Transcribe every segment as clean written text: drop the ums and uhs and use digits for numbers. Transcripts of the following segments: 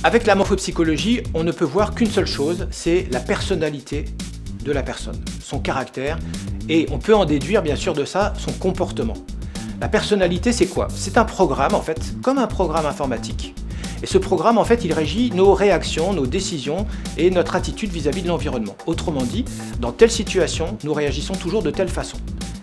Avec la morphopsychologie, on ne peut voir qu'une seule chose, c'est la personnalité de la personne, son caractère, et on peut en déduire bien sûr de ça son comportement. La personnalité, c'est quoi? C'est un programme en fait, comme un programme informatique. Et ce programme, en fait, il régit nos réactions, nos décisions et notre attitude vis-à-vis de l'environnement. Autrement dit, dans telle situation, nous réagissons toujours de telle façon.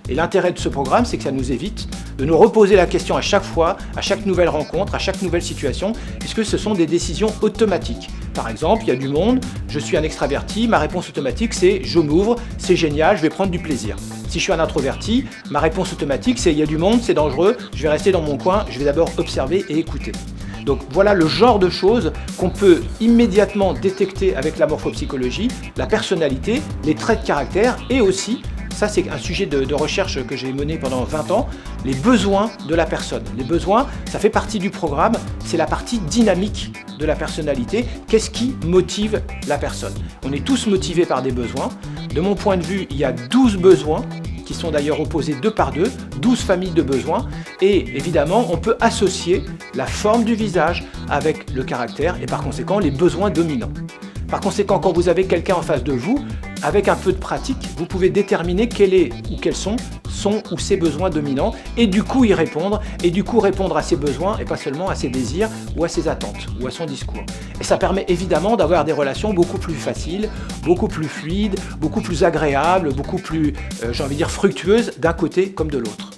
Et l'intérêt de ce programme, c'est que ça nous évite de nous reposer la question à chaque fois, à chaque nouvelle rencontre, à chaque nouvelle situation, puisque ce sont des décisions automatiques. Par exemple, il y a du monde, je suis un extraverti, ma réponse automatique c'est je m'ouvre, c'est génial, je vais prendre du plaisir. Si je suis un introverti, ma réponse automatique c'est il y a du monde, c'est dangereux, je vais rester dans mon coin, je vais d'abord observer et écouter. Donc voilà le genre de choses qu'on peut immédiatement détecter avec la morphopsychologie, la personnalité, les traits de caractère et aussi, ça c'est un sujet de recherche que j'ai mené pendant 20 ans, les besoins de la personne. Les besoins, ça fait partie du programme, c'est la partie dynamique de la personnalité. Qu'est-ce qui motive la personne? On est tous motivés par des besoins. De mon point de vue, il y a 12 besoins qui sont d'ailleurs opposés deux par deux, 12 familles de besoins, et évidemment on peut associer la forme du visage avec le caractère et par conséquent les besoins dominants. Par conséquent, quand vous avez quelqu'un en face de vous, avec un peu de pratique, vous pouvez déterminer quel est ou quels sont son ou ses besoins dominants et du coup y répondre, et du coup répondre à ses besoins et pas seulement à ses désirs ou à ses attentes ou à son discours. Et ça permet évidemment d'avoir des relations beaucoup plus faciles, beaucoup plus fluides, beaucoup plus agréables, beaucoup plus, j'ai envie de dire, fructueuses d'un côté comme de l'autre.